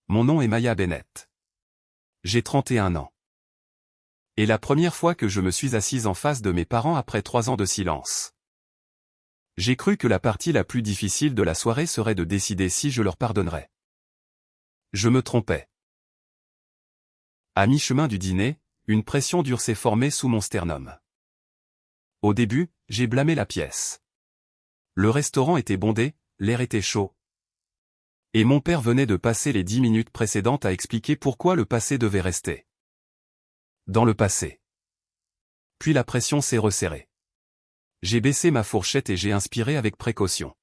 Mon nom est Maya Bennett. J'ai 31 ans. Et la première fois que je me suis assise en face de mes parents après 3 ans de silence. J'ai cru que la partie la plus difficile de la soirée serait de décider si je leur pardonnerais. Je me trompais. À mi-chemin du dîner, une pression dure s'est formée sous mon sternum. Au début, j'ai blâmé la pièce. Le restaurant était bondé, l'air était chaud. Et mon père venait de passer les 10 minutes précédentes à expliquer pourquoi le passé devait rester dans le passé. Puis la pression s'est resserrée. J'ai baissé ma fourchette et j'ai inspiré avec précaution.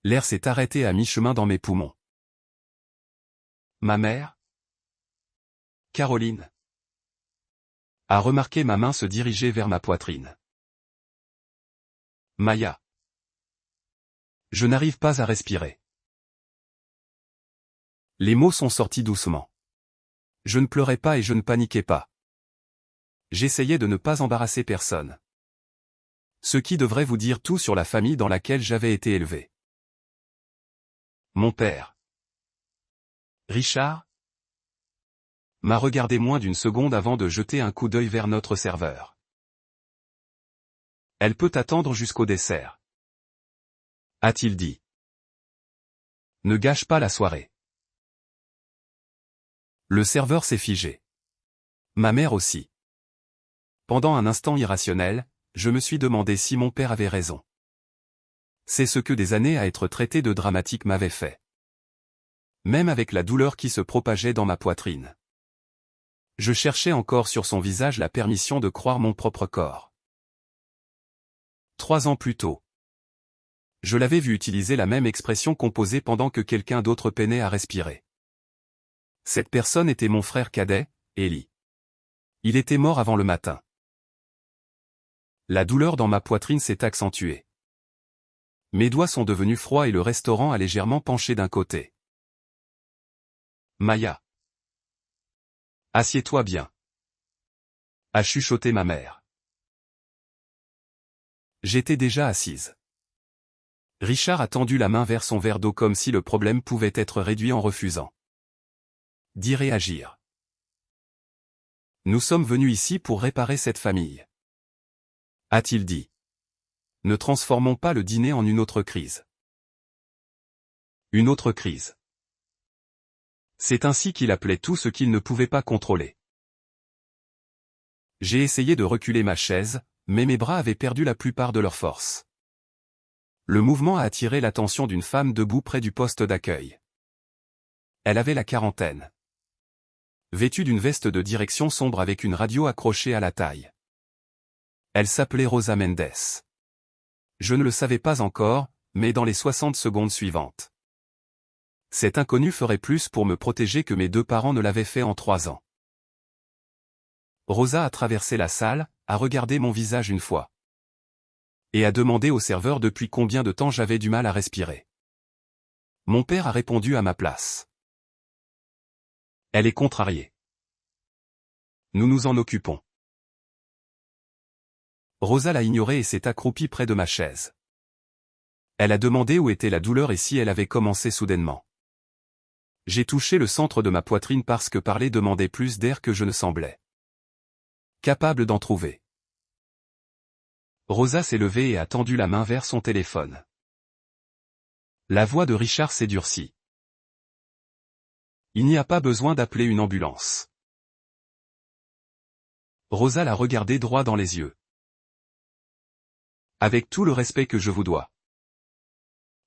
L'air s'est arrêté à mi-chemin dans mes poumons. Ma mère, Caroline, a remarqué ma main se diriger vers ma poitrine. Maya. Je n'arrive pas à respirer. Les mots sont sortis doucement. Je ne pleurais pas et je ne paniquais pas. J'essayais de ne pas embarrasser personne. Ce qui devrait vous dire tout sur la famille dans laquelle j'avais été élevé. Mon père, Richard, m'a regardé moins d'une seconde avant de jeter un coup d'œil vers notre serveur. Elle peut attendre jusqu'au dessert, a-t-il dit. Ne gâche pas la soirée. Le serveur s'est figé. Ma mère aussi. Pendant un instant irrationnel, je me suis demandé si mon père avait raison. C'est ce que des années à être traité de dramatique m'avaient fait. Même avec la douleur qui se propageait dans ma poitrine. Je cherchais encore sur son visage la permission de croire mon propre corps. 3 ans plus tôt. Je l'avais vu utiliser la même expression composée pendant que quelqu'un d'autre peinait à respirer. Cette personne était mon frère cadet, Eli. Il était mort avant le matin. La douleur dans ma poitrine s'est accentuée. Mes doigts sont devenus froids et le restaurant a légèrement penché d'un côté. Maya. Assieds-toi bien. A chuchoté ma mère. J'étais déjà assise. Richard a tendu la main vers son verre d'eau comme si le problème pouvait être réduit en refusant d'y réagir. Nous sommes venus ici pour réparer cette famille, a-t-il dit. Ne transformons pas le dîner en une autre crise. Une autre crise. C'est ainsi qu'il appelait tout ce qu'il ne pouvait pas contrôler. J'ai essayé de reculer ma chaise, mais mes bras avaient perdu la plupart de leur force. Le mouvement a attiré l'attention d'une femme debout près du poste d'accueil. Elle avait la quarantaine. Vêtue d'une veste de direction sombre avec une radio accrochée à la taille. Elle s'appelait Rosa Mendes. Je ne le savais pas encore, mais dans les 60 secondes suivantes. Cet inconnu ferait plus pour me protéger que mes 2 parents ne l'avaient fait en 3 ans. Rosa a traversé la salle, a regardé mon visage une fois. Et a demandé au serveur depuis combien de temps j'avais du mal à respirer. Mon père a répondu à ma place. Elle est contrariée. Nous nous en occupons. Rosa l'a ignoré et s'est accroupie près de ma chaise. Elle a demandé où était la douleur et si elle avait commencé soudainement. J'ai touché le centre de ma poitrine parce que parler demandait plus d'air que je ne semblais capable d'en trouver. Rosa s'est levée et a tendu la main vers son téléphone. La voix de Richard s'est durcie. Il n'y a pas besoin d'appeler une ambulance. Rosa l'a regardé droit dans les yeux. Avec tout le respect que je vous dois.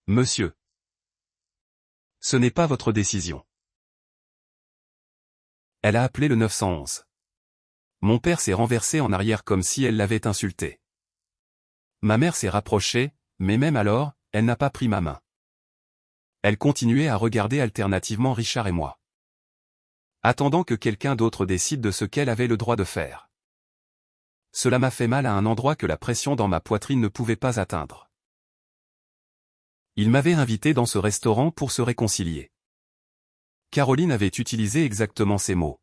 Monsieur. Ce n'est pas votre décision. Elle a appelé le 911. Mon père s'est renversé en arrière comme si elle l'avait insulté. Ma mère s'est rapprochée, mais même alors, elle n'a pas pris ma main. Elle continuait à regarder alternativement Richard et moi. Attendant que quelqu'un d'autre décide de ce qu'elle avait le droit de faire. Cela m'a fait mal à un endroit que la pression dans ma poitrine ne pouvait pas atteindre. Il m'avait invité dans ce restaurant pour se réconcilier. Caroline avait utilisé exactement ces mots.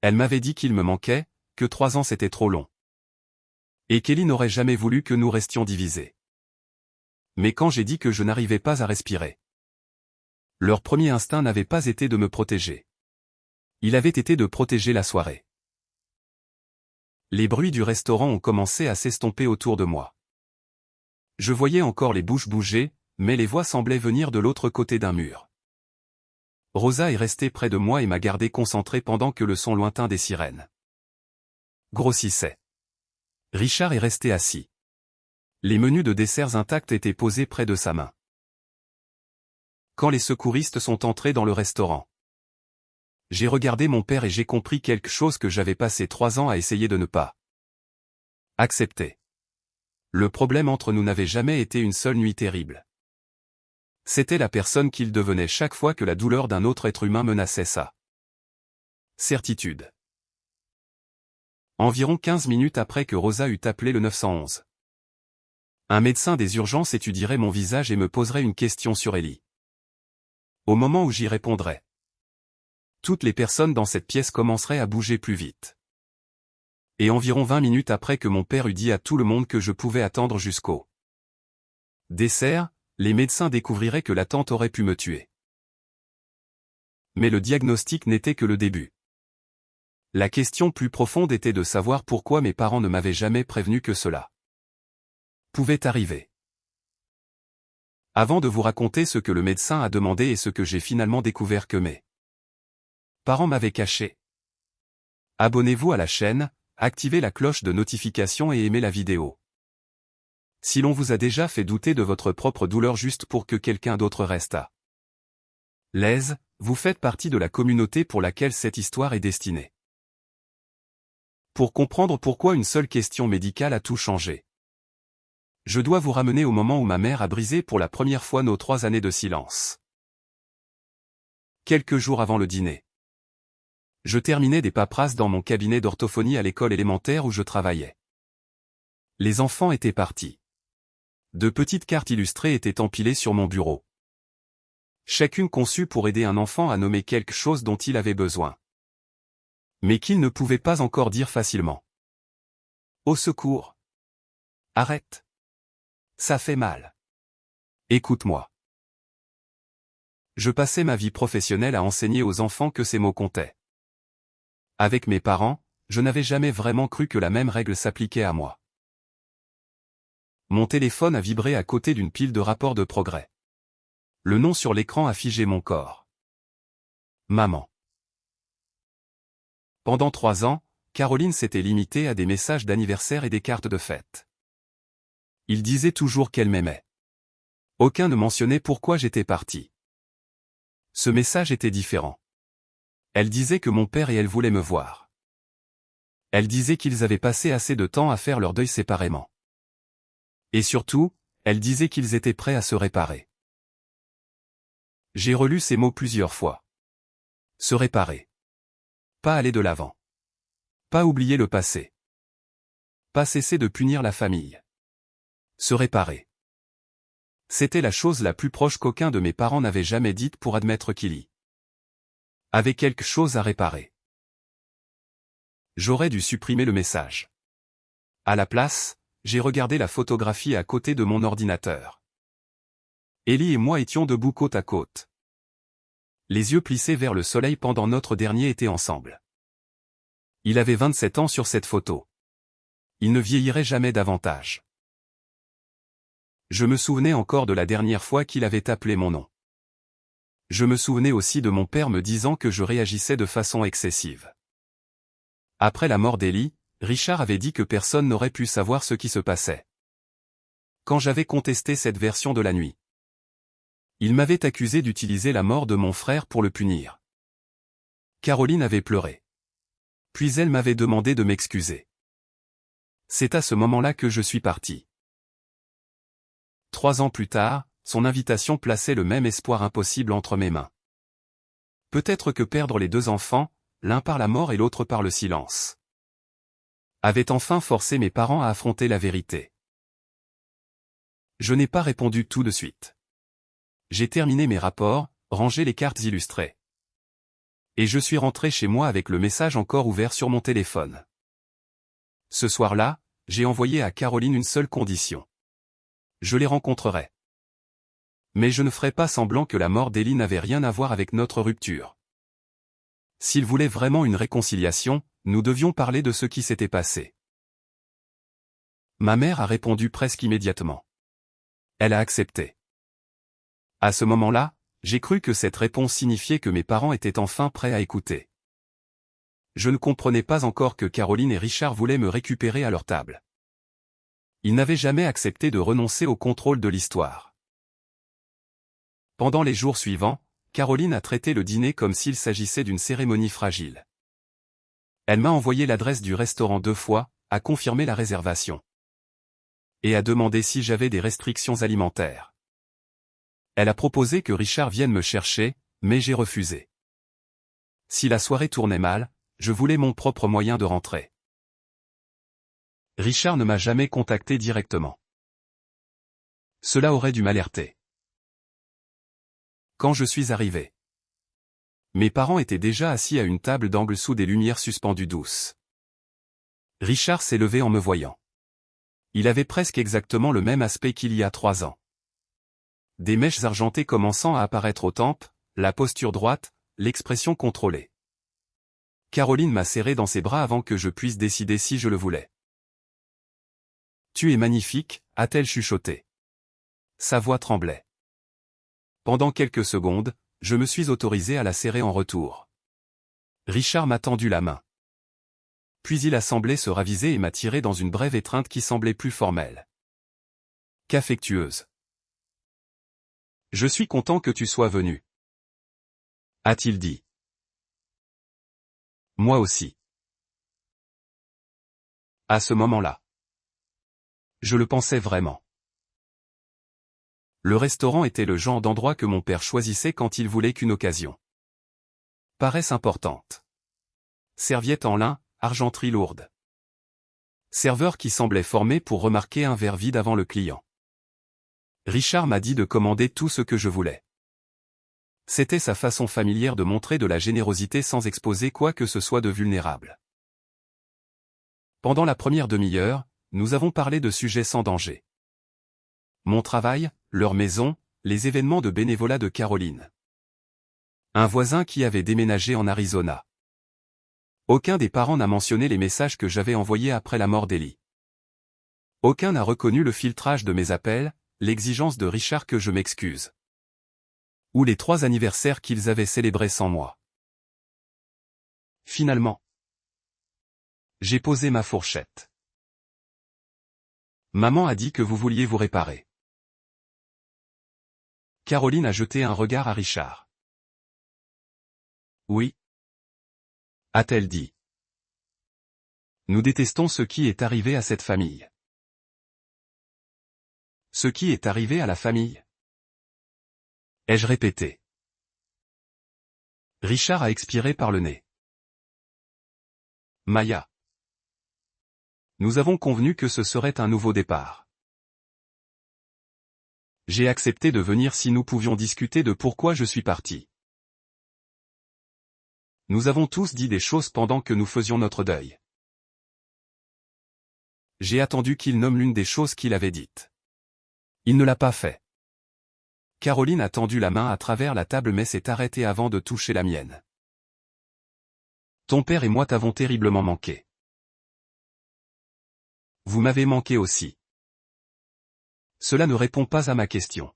Elle m'avait dit qu'il me manquait, que 3 ans c'était trop long. Et qu'Ellie n'aurait jamais voulu que nous restions divisés. Mais quand j'ai dit que je n'arrivais pas à respirer, Leur premier instinct n'avait pas été de me protéger. Il avait été de protéger la soirée. Les bruits du restaurant ont commencé à s'estomper autour de moi. Je voyais encore les bouches bouger, mais les voix semblaient venir de l'autre côté d'un mur. Rosa est restée près de moi et m'a gardé concentré pendant que le son lointain des sirènes grossissait. Richard est resté assis. Les menus de desserts intacts étaient posés près de sa main. Quand les secouristes sont entrés dans le restaurant, j'ai regardé mon père et j'ai compris quelque chose que j'avais passé 3 ans à essayer de ne pas accepter. Le problème entre nous n'avait jamais été une seule nuit terrible. C'était la personne qu'il devenait chaque fois que la douleur d'un autre être humain menaçait sa certitude. Environ 15 minutes après que Rosa eut appelé le 911. Un médecin des urgences étudierait mon visage et me poserait une question sur Ellie. Au moment où j'y répondrais, toutes les personnes dans cette pièce commenceraient à bouger plus vite. Et environ 20 minutes après que mon père eut dit à tout le monde que je pouvais attendre jusqu'au dessert, les médecins découvriraient que l'attente aurait pu me tuer. Mais le diagnostic n'était que le début. La question plus profonde était de savoir pourquoi mes parents ne m'avaient jamais prévenu que cela pouvait arriver. Avant de vous raconter ce que le médecin a demandé et ce que j'ai finalement découvert que mes parents m'avaient caché, abonnez-vous à la chaîne, activez la cloche de notification et aimez la vidéo. Si l'on vous a déjà fait douter de votre propre douleur juste pour que quelqu'un d'autre reste à l'aise, vous faites partie de la communauté pour laquelle cette histoire est destinée. Pour comprendre pourquoi une seule question médicale a tout changé, je dois vous ramener au moment où ma mère a brisé pour la première fois nos 3 années de silence. Quelques jours avant le dîner, je terminais des paperasses dans mon cabinet d'orthophonie à l'école élémentaire où je travaillais. Les enfants étaient partis. De petites cartes illustrées étaient empilées sur mon bureau. Chacune conçue pour aider un enfant à nommer quelque chose dont il avait besoin, mais qu'il ne pouvait pas encore dire facilement. Au secours! Arrête! Ça fait mal. Écoute-moi. Je passais ma vie professionnelle à enseigner aux enfants que ces mots comptaient. Avec mes parents, je n'avais jamais vraiment cru que la même règle s'appliquait à moi. Mon téléphone a vibré à côté d'une pile de rapports de progrès. Le nom sur l'écran a figé mon corps. Maman. Pendant 3 ans, Caroline s'était limitée à des messages d'anniversaire et des cartes de fête. Il disait toujours qu'elle m'aimait. Aucun ne mentionnait pourquoi j'étais parti. Ce message était différent. Elle disait que mon père et elle voulaient me voir. Elle disait qu'ils avaient passé assez de temps à faire leur deuil séparément. Et surtout, elle disait qu'ils étaient prêts à se réparer. J'ai relu ces mots plusieurs fois. Se réparer. Pas aller de l'avant. Pas oublier le passé. Pas cesser de punir la famille. Se réparer. C'était la chose la plus proche qu'aucun de mes parents n'avait jamais dite pour admettre qu'il y avait quelque chose à réparer. J'aurais dû supprimer le message. À la place, j'ai regardé la photographie à côté de mon ordinateur. Ellie et moi étions debout côte à côte. Les yeux plissés vers le soleil pendant notre dernier été ensemble. Il avait 27 ans sur cette photo. Il ne vieillirait jamais davantage. Je me souvenais encore de la dernière fois qu'il avait appelé mon nom. Je me souvenais aussi de mon père me disant que je réagissais de façon excessive. Après la mort d'Ellie, Richard avait dit que personne n'aurait pu savoir ce qui se passait. Quand j'avais contesté cette version de la nuit, il m'avait accusé d'utiliser la mort de mon frère pour le punir. Caroline avait pleuré. Puis elle m'avait demandé de m'excuser. C'est à ce moment-là que je suis parti. 3 ans plus tard, son invitation plaçait le même espoir impossible entre mes mains. Peut-être que perdre les 2 enfants, l'un par la mort et l'autre par le silence, avait enfin forcé mes parents à affronter la vérité. Je n'ai pas répondu tout de suite. J'ai terminé mes rapports, rangé les cartes illustrées. Et je suis rentré chez moi avec le message encore ouvert sur mon téléphone. Ce soir-là, j'ai envoyé à Caroline une seule condition. Je les rencontrerai. Mais je ne ferai pas semblant que la mort d'Ellie n'avait rien à voir avec notre rupture. S'il voulait vraiment une réconciliation, nous devions parler de ce qui s'était passé. Ma mère a répondu presque immédiatement. Elle a accepté. À ce moment-là, j'ai cru que cette réponse signifiait que mes parents étaient enfin prêts à écouter. Je ne comprenais pas encore que Caroline et Richard voulaient me récupérer à leur table. Ils n'avaient jamais accepté de renoncer au contrôle de l'histoire. Pendant les jours suivants, Caroline a traité le dîner comme s'il s'agissait d'une cérémonie fragile. Elle m'a envoyé l'adresse du restaurant 2 fois, a confirmé la réservation. Et a demandé si j'avais des restrictions alimentaires. Elle a proposé que Richard vienne me chercher, mais j'ai refusé. Si la soirée tournait mal, je voulais mon propre moyen de rentrer. Richard ne m'a jamais contacté directement. Cela aurait dû m'alerter. Quand je suis arrivé, mes parents étaient déjà assis à une table d'angle sous des lumières suspendues douces. Richard s'est levé en me voyant. Il avait presque exactement le même aspect qu'il y a 3 ans. Des mèches argentées commençant à apparaître aux tempes, la posture droite, l'expression contrôlée. Caroline m'a serré dans ses bras avant que je puisse décider si je le voulais. « Tu es magnifique », a-t-elle chuchoté. Sa voix tremblait. Pendant quelques secondes, je me suis autorisé à la serrer en retour. Richard m'a tendu la main. Puis il a semblé se raviser et m'a tiré dans une brève étreinte qui semblait plus formelle. Qu'affectueuse. Je suis content que tu sois venu. A-t-il dit. Moi aussi. À ce moment-là. Je le pensais vraiment. Le restaurant était le genre d'endroit que mon père choisissait quand il voulait qu'une occasion paraisse importante. Serviette en lin, argenterie lourde. Serveur qui semblait formé pour remarquer un verre vide avant le client. Richard m'a dit de commander tout ce que je voulais. C'était sa façon familière de montrer de la générosité sans exposer quoi que ce soit de vulnérable. Pendant la première demi-heure, nous avons parlé de sujets sans danger. Mon travail, leur maison, les événements de bénévolat de Caroline. Un voisin qui avait déménagé en Arizona. Aucun des parents n'a mentionné les messages que j'avais envoyés après la mort d'Ellie. Aucun n'a reconnu le filtrage de mes appels, l'exigence de Richard que je m'excuse. Ou les 3 anniversaires qu'ils avaient célébrés sans moi. Finalement, j'ai posé ma fourchette. Maman a dit que vous vouliez vous réparer. Caroline a jeté un regard à Richard. Oui, a-t-elle dit. Nous détestons ce qui est arrivé à cette famille. Ce qui est arrivé à la famille? Ai-je répété. Richard a expiré par le nez. Maya. Nous avons convenu que ce serait un nouveau départ. J'ai accepté de venir si nous pouvions discuter de pourquoi je suis parti. Nous avons tous dit des choses pendant que nous faisions notre deuil. J'ai attendu qu'il nomme l'une des choses qu'il avait dites. Il ne l'a pas fait. Caroline a tendu la main à travers la table mais s'est arrêtée avant de toucher la mienne. Ton père et moi t'avons terriblement manqué. Vous m'avez manqué aussi. Cela ne répond pas à ma question.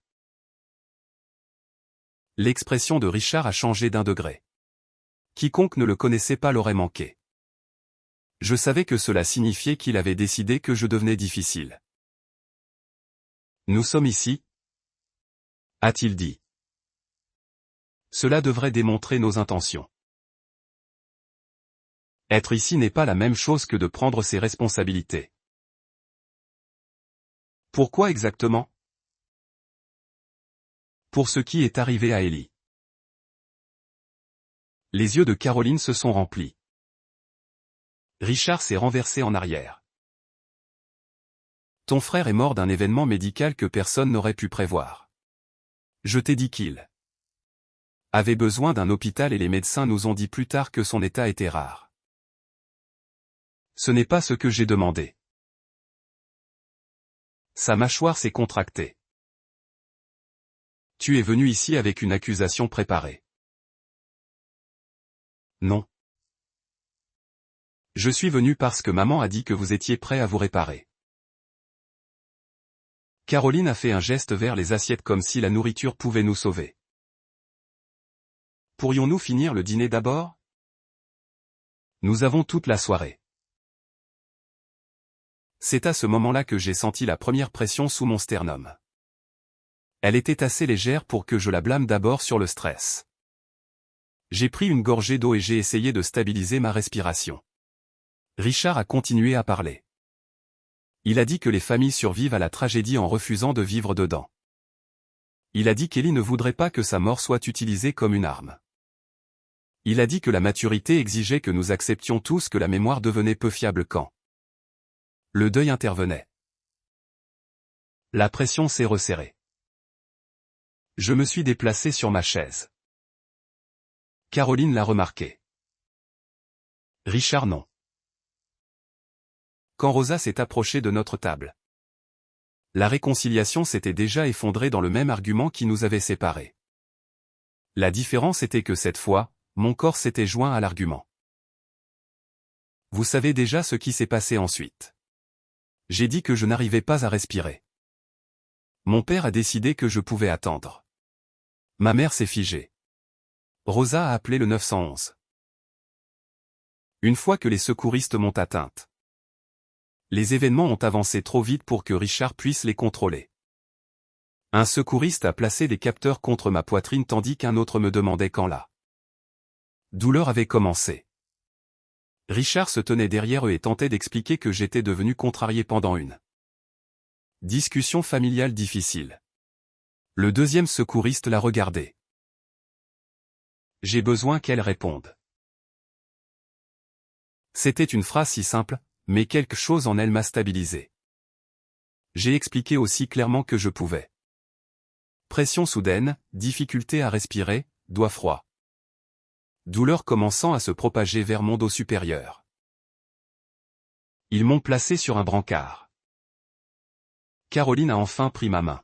L'expression de Richard a changé d'1 degré. Quiconque ne le connaissait pas l'aurait manqué. Je savais que cela signifiait qu'il avait décidé que je devenais difficile. Nous sommes ici, a-t-il dit. Cela devrait démontrer nos intentions. Être ici n'est pas la même chose que de prendre ses responsabilités. Pourquoi exactement? Pour ce qui est arrivé à Ellie. Les yeux de Caroline se sont remplis. Richard s'est renversé en arrière. Ton frère est mort d'un événement médical que personne n'aurait pu prévoir. Je t'ai dit qu'il avait besoin d'un hôpital et les médecins nous ont dit plus tard que son état était rare. Ce n'est pas ce que j'ai demandé. Sa mâchoire s'est contractée. Tu es venu ici avec une accusation préparée. Non. Je suis venu parce que maman a dit que vous étiez prêt à vous réparer. Caroline a fait un geste vers les assiettes comme si la nourriture pouvait nous sauver. Pourrions-nous finir le dîner d'abord? Nous avons toute la soirée. C'est à ce moment-là que j'ai senti la première pression sous mon sternum. Elle était assez légère pour que je la blâme d'abord sur le stress. J'ai pris une gorgée d'eau et j'ai essayé de stabiliser ma respiration. Richard a continué à parler. Il a dit que les familles survivent à la tragédie en refusant de vivre dedans. Il a dit qu'Ellie ne voudrait pas que sa mort soit utilisée comme une arme. Il a dit que la maturité exigeait que nous acceptions tous que la mémoire devenait peu fiable quand le deuil intervenait. La pression s'est resserrée. Je me suis déplacé sur ma chaise. Caroline l'a remarqué. Richard non. Quand Rosa s'est approchée de notre table, la réconciliation s'était déjà effondrée dans le même argument qui nous avait séparés. La différence était que cette fois, mon corps s'était joint à l'argument. Vous savez déjà ce qui s'est passé ensuite. J'ai dit que je n'arrivais pas à respirer. Mon père a décidé que je pouvais attendre. Ma mère s'est figée. Rosa a appelé le 911. Une fois que les secouristes m'ont atteinte, les événements ont avancé trop vite pour que Richard puisse les contrôler. Un secouriste a placé des capteurs contre ma poitrine tandis qu'un autre me demandait quand la douleur avait commencé. Richard se tenait derrière eux et tentait d'expliquer que j'étais devenu contrarié pendant une discussion familiale difficile. Le deuxième secouriste l'a regardé. J'ai besoin qu'elle réponde. C'était une phrase si simple, mais quelque chose en elle m'a stabilisé. J'ai expliqué aussi clairement que je pouvais. Pression soudaine, difficulté à respirer, doigt froid. Douleur commençant à se propager vers mon dos supérieur. Ils m'ont placé sur un brancard. Caroline a enfin pris ma main.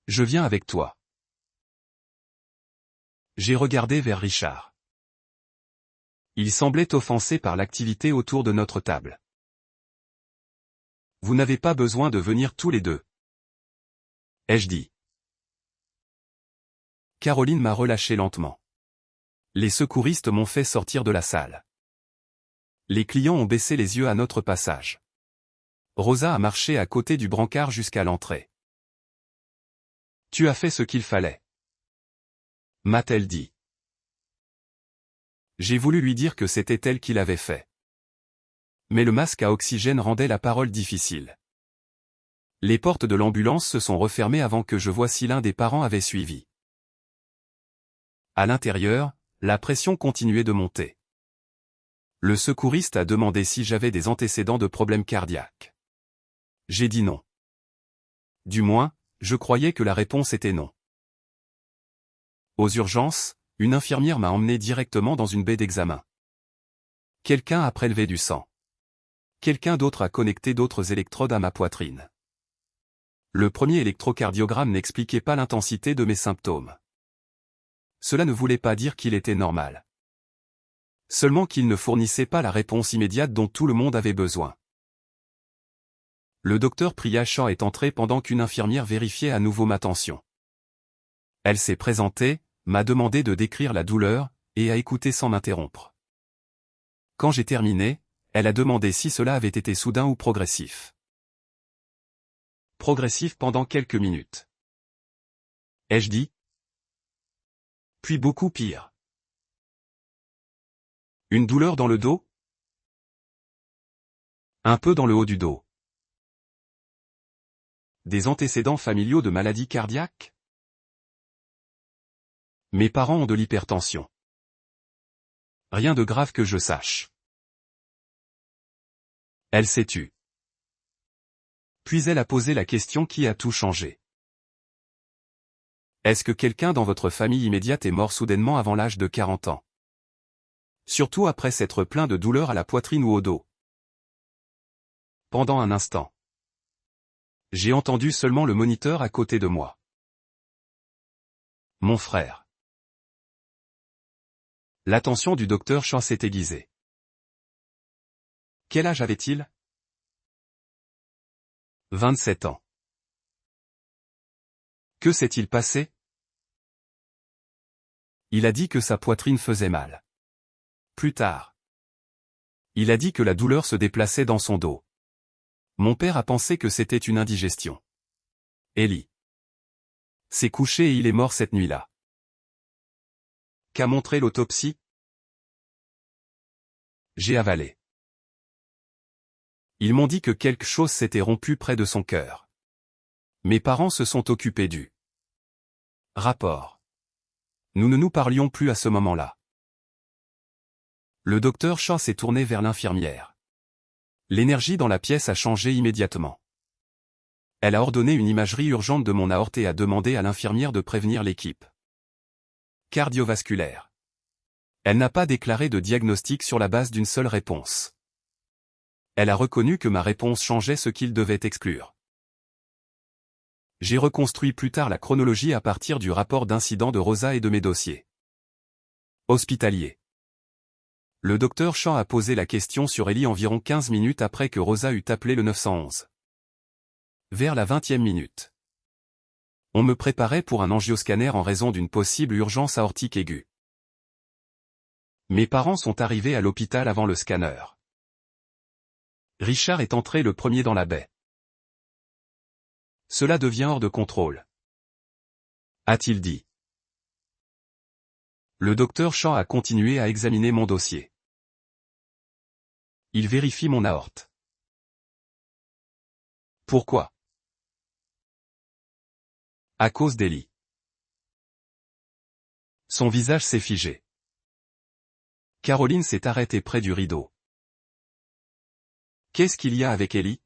Je viens avec toi. J'ai regardé vers Richard. Il semblait offensé par l'activité autour de notre table. Vous n'avez pas besoin de venir tous les deux, ai-je dit. Caroline m'a relâché lentement. Les secouristes m'ont fait sortir de la salle. Les clients ont baissé les yeux à notre passage. Rosa a marché à côté du brancard jusqu'à l'entrée. Tu as fait ce qu'il fallait, m'a-t-elle dit. J'ai voulu lui dire que c'était elle qui l'avait fait. Mais le masque à oxygène rendait la parole difficile. Les portes de l'ambulance se sont refermées avant que je voie si l'un des parents avait suivi. À l'intérieur, la pression continuait de monter. Le secouriste a demandé si j'avais des antécédents de problèmes cardiaques. J'ai dit non. Du moins, je croyais que la réponse était non. Aux urgences, une infirmière m'a emmené directement dans une baie d'examen. Quelqu'un a prélevé du sang. Quelqu'un d'autre a connecté d'autres électrodes à ma poitrine. Le premier électrocardiogramme n'expliquait pas l'intensité de mes symptômes. Cela ne voulait pas dire qu'il était normal. Seulement qu'il ne fournissait pas la réponse immédiate dont tout le monde avait besoin. Le docteur Priya Shah est entré pendant qu'une infirmière vérifiait à nouveau ma tension. Elle s'est présentée, m'a demandé de décrire la douleur, et a écouté sans m'interrompre. Quand j'ai terminé, elle a demandé si cela avait été soudain ou progressif. Progressif pendant quelques minutes, ai-je dit. Puis beaucoup pire. Une douleur dans le dos? Un peu dans le haut du dos. Des antécédents familiaux de maladies cardiaques? Mes parents ont de l'hypertension. Rien de grave que je sache. Elle s'est tue. Puis elle a posé la question qui a tout changé. Est-ce que quelqu'un dans votre famille immédiate est mort soudainement avant l'âge de 40 ans? Surtout après s'être plaint de douleurs à la poitrine ou au dos. Pendant un instant, j'ai entendu seulement le moniteur à côté de moi. Mon frère. L'attention du docteur Shaw s'est aiguisée. Quel âge avait-il? 27 ans. Que s'est-il passé? Il a dit que sa poitrine faisait mal. Plus tard. Il a dit que la douleur se déplaçait dans son dos. Mon père a pensé que c'était une indigestion. Ellie s'est couché et il est mort cette nuit-là. Qu'a montré l'autopsie? J'ai avalé. Ils m'ont dit que quelque chose s'était rompu près de son cœur. Mes parents se sont occupés du rapport. Nous ne nous parlions plus à ce moment-là. Le docteur Shaw s'est tourné vers l'infirmière. L'énergie dans la pièce a changé immédiatement. Elle a ordonné une imagerie urgente de mon aorte et a demandé à l'infirmière de prévenir l'équipe cardiovasculaire. Elle n'a pas déclaré de diagnostic sur la base d'une seule réponse. Elle a reconnu que ma réponse changeait ce qu'il devait exclure. J'ai reconstruit plus tard la chronologie à partir du rapport d'incident de Rosa et de mes dossiers hospitaliers. Le docteur Shaw a posé la question sur Ellie environ 15 minutes après que Rosa eut appelé le 911. Vers la 20e minute. On me préparait pour un angioscanner en raison d'une possible urgence aortique aiguë. Mes parents sont arrivés à l'hôpital avant le scanner. Richard est entré le premier dans la baie. Cela devient hors de contrôle, a-t-il dit. Le docteur Shaw a continué à examiner mon dossier. Il vérifie mon aorte. Pourquoi? À cause d'Ellie. Son visage s'est figé. Caroline s'est arrêtée près du rideau. Qu'est-ce qu'il y a avec Ellie?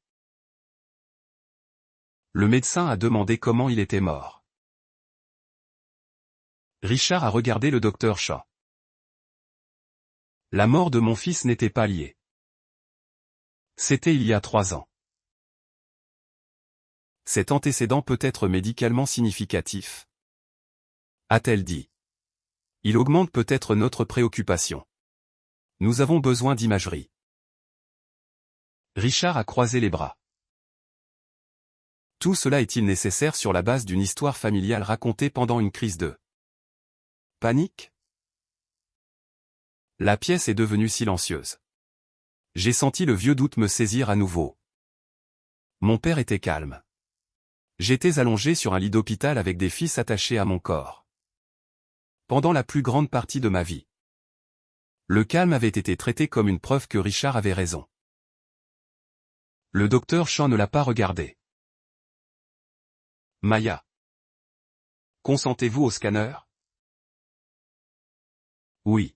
Le médecin a demandé comment il était mort. Richard a regardé le docteur Shaw. La mort de mon fils n'était pas liée. C'était il y a 3 ans. Cet antécédent peut être médicalement significatif, a-t-elle dit. Il augmente peut-être notre préoccupation. Nous avons besoin d'imagerie. Richard a croisé les bras. Tout cela est-il nécessaire sur la base d'une histoire familiale racontée pendant une crise de panique? La pièce est devenue silencieuse. J'ai senti le vieux doute me saisir à nouveau. Mon père était calme. J'étais allongé sur un lit d'hôpital avec des fils attachés à mon corps. Pendant la plus grande partie de ma vie. Le calme avait été traité comme une preuve que Richard avait raison. Le docteur Shaw ne l'a pas regardé. Maya. Consentez-vous au scanner? Oui.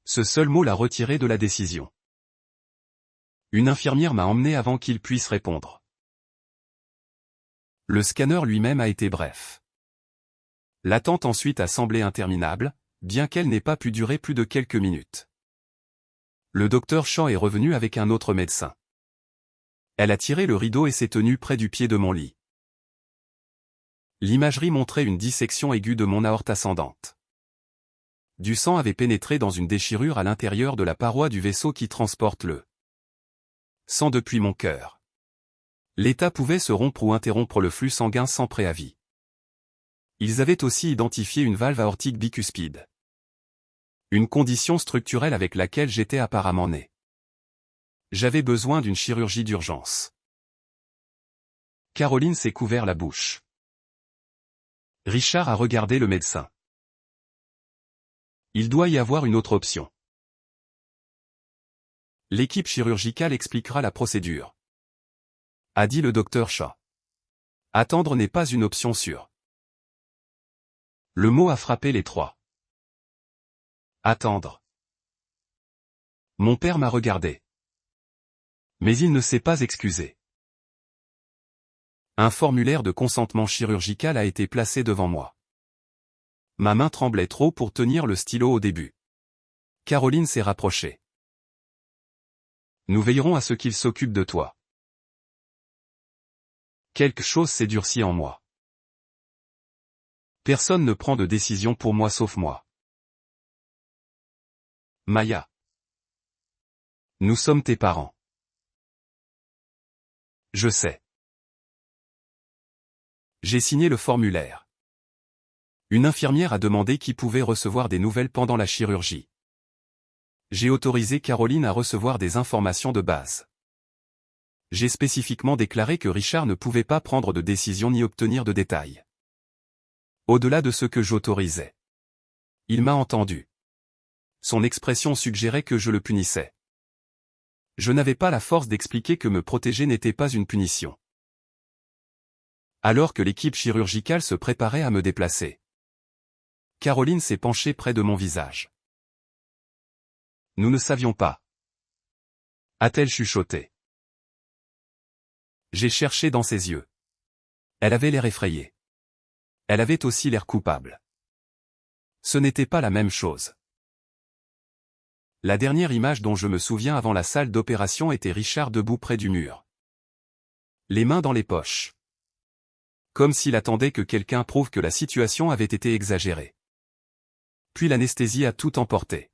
Ce seul mot l'a retiré de la décision. Une infirmière m'a emmené avant qu'il puisse répondre. Le scanner lui-même a été bref. L'attente ensuite a semblé interminable, bien qu'elle n'ait pas pu durer plus de quelques minutes. Le docteur Shaw est revenu avec un autre médecin. Elle a tiré le rideau et s'est tenue près du pied de mon lit. L'imagerie montrait une dissection aiguë de mon aorte ascendante. Du sang avait pénétré dans une déchirure à l'intérieur de la paroi du vaisseau qui transporte le sang depuis mon cœur. L'état pouvait se rompre ou interrompre le flux sanguin sans préavis. Ils avaient aussi identifié une valve aortique bicuspide. Une condition structurelle avec laquelle j'étais apparemment né. J'avais besoin d'une chirurgie d'urgence. Caroline s'est couvert la bouche. Richard a regardé le médecin. Il doit y avoir une autre option. L'équipe chirurgicale expliquera la procédure, a dit le docteur Shaw. Attendre n'est pas une option sûre. Le mot a frappé les trois. Attendre. Mon père m'a regardé. Mais il ne s'est pas excusé. Un formulaire de consentement chirurgical a été placé devant moi. Ma main tremblait trop pour tenir le stylo au début. Caroline s'est rapprochée. Nous veillerons à ce qu'il s'occupe de toi. Quelque chose s'est durci en moi. Personne ne prend de décision pour moi sauf moi. Maya. Nous sommes tes parents. Je sais. J'ai signé le formulaire. Une infirmière a demandé qui pouvait recevoir des nouvelles pendant la chirurgie. J'ai autorisé Caroline à recevoir des informations de base. J'ai spécifiquement déclaré que Richard ne pouvait pas prendre de décision ni obtenir de détails. Au-delà de ce que j'autorisais. Il m'a entendu. Son expression suggérait que je le punissais. Je n'avais pas la force d'expliquer que me protéger n'était pas une punition. Alors que l'équipe chirurgicale se préparait à me déplacer, Caroline s'est penchée près de mon visage. Nous ne savions pas. A-t-elle chuchoté. J'ai cherché dans ses yeux. Elle avait l'air effrayée. Elle avait aussi l'air coupable. Ce n'était pas la même chose. La dernière image dont je me souviens avant la salle d'opération était Richard debout près du mur. Les mains dans les poches. Comme s'il attendait que quelqu'un prouve que la situation avait été exagérée. Puis l'anesthésie a tout emporté.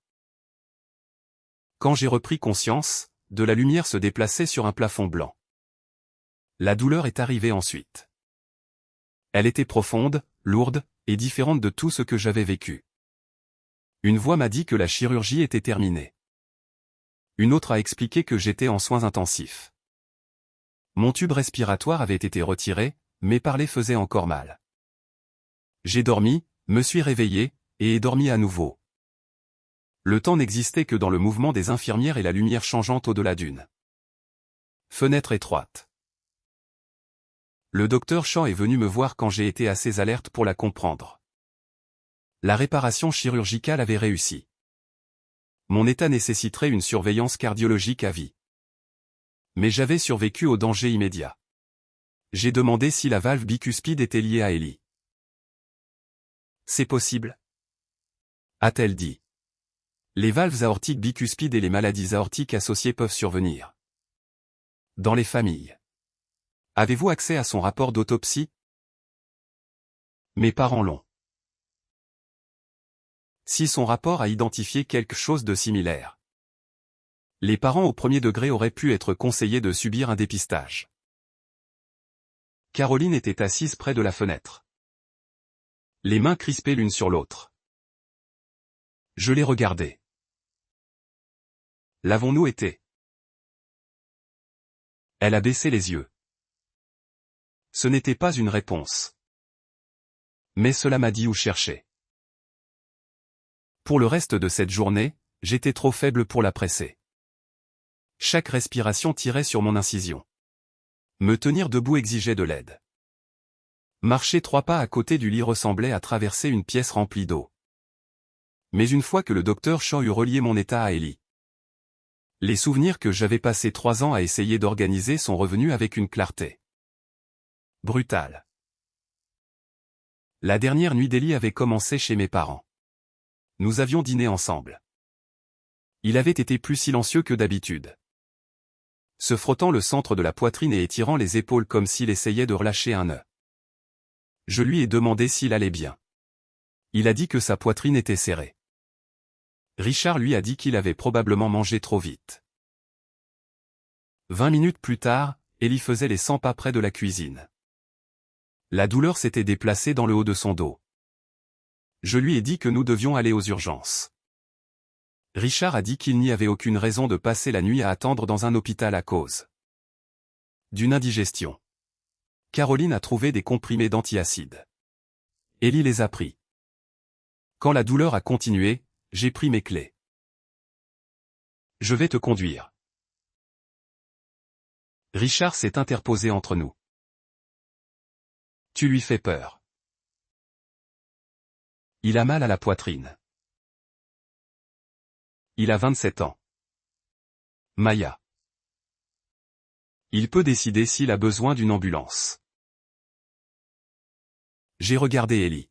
Quand j'ai repris conscience, de la lumière se déplaçait sur un plafond blanc. La douleur est arrivée ensuite. Elle était profonde, lourde, et différente de tout ce que j'avais vécu. Une voix m'a dit que la chirurgie était terminée. Une autre a expliqué que j'étais en soins intensifs. Mon tube respiratoire avait été retiré, mais parler faisait encore mal. J'ai dormi, me suis réveillé, et ai dormi à nouveau. Le temps n'existait que dans le mouvement des infirmières et la lumière changeante au-delà d'une fenêtre étroite. Le docteur Chan est venu me voir quand j'ai été assez alerte pour la comprendre. La réparation chirurgicale avait réussi. Mon état nécessiterait une surveillance cardiologique à vie. Mais j'avais survécu au danger immédiat. J'ai demandé si la valve bicuspide était liée à Ellie. C'est possible, a-t-elle dit. Les valves aortiques bicuspides et les maladies aortiques associées peuvent survenir. Dans les familles. Avez-vous accès à son rapport d'autopsie? Mes parents l'ont. Si son rapport a identifié quelque chose de similaire. Les parents au premier degré auraient pu être conseillés de subir un dépistage. Caroline était assise près de la fenêtre. Les mains crispées l'une sur l'autre. Je l'ai regardée. L'avons-nous été? Elle a baissé les yeux. Ce n'était pas une réponse. Mais cela m'a dit où chercher. Pour le reste de cette journée, j'étais trop faible pour la presser. Chaque respiration tirait sur mon incision. Me tenir debout exigeait de l'aide. Marcher 3 pas à côté du lit ressemblait à traverser une pièce remplie d'eau. Mais une fois que le docteur Chan eut relié mon état à Ellie, les souvenirs que j'avais passé 3 ans à essayer d'organiser sont revenus avec une clarté brutale. La dernière nuit d'Ellie avait commencé chez mes parents. Nous avions dîné ensemble. Il avait été plus silencieux que d'habitude. Se frottant le centre de la poitrine et étirant les épaules comme s'il essayait de relâcher un nœud. Je lui ai demandé s'il allait bien. Il a dit que sa poitrine était serrée. Richard lui a dit qu'il avait probablement mangé trop vite. 20 minutes plus tard, Ellie faisait les 100 pas près de la cuisine. La douleur s'était déplacée dans le haut de son dos. Je lui ai dit que nous devions aller aux urgences. Richard a dit qu'il n'y avait aucune raison de passer la nuit à attendre dans un hôpital à cause d'une indigestion. Caroline a trouvé des comprimés d'antiacides. Ellie les a pris. Quand la douleur a continué, j'ai pris mes clés. Je vais te conduire. Richard s'est interposé entre nous. Tu lui fais peur. Il a mal à la poitrine. Il a 27 ans. Maya. Il peut décider s'il a besoin d'une ambulance. J'ai regardé Ellie.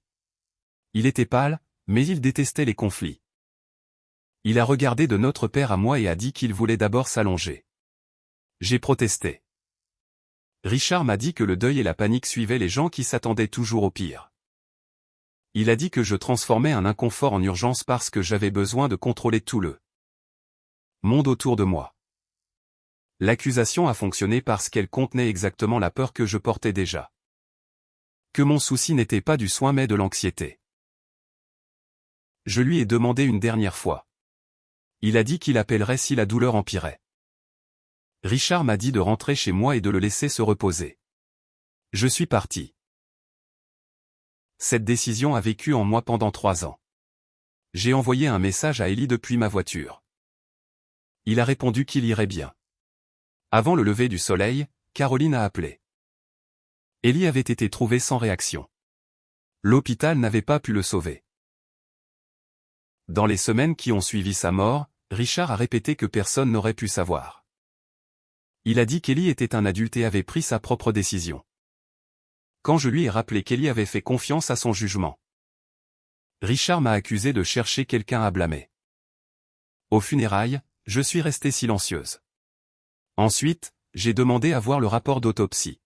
Il était pâle, mais il détestait les conflits. Il a regardé de notre père à moi et a dit qu'il voulait d'abord s'allonger. J'ai protesté. Richard m'a dit que le deuil et la panique suivaient les gens qui s'attendaient toujours au pire. Il a dit que je transformais un inconfort en urgence parce que j'avais besoin de contrôler tout le monde autour de moi. L'accusation a fonctionné parce qu'elle contenait exactement la peur que je portais déjà. Que mon souci n'était pas du soin mais de l'anxiété. Je lui ai demandé une dernière fois. Il a dit qu'il appellerait si la douleur empirait. Richard m'a dit de rentrer chez moi et de le laisser se reposer. Je suis parti. Cette décision a vécu en moi pendant 3 ans. J'ai envoyé un message à Ellie depuis ma voiture. Il a répondu qu'il irait bien. Avant le lever du soleil, Caroline a appelé. Ellie avait été trouvée sans réaction. L'hôpital n'avait pas pu le sauver. Dans les semaines qui ont suivi sa mort, Richard a répété que personne n'aurait pu savoir. Il a dit qu'Ellie était un adulte et avait pris sa propre décision. Quand je lui ai rappelé qu'Ellie avait fait confiance à son jugement, Richard m'a accusé de chercher quelqu'un à blâmer. Aux funérailles, je suis restée silencieuse. Ensuite, j'ai demandé à voir le rapport d'autopsie.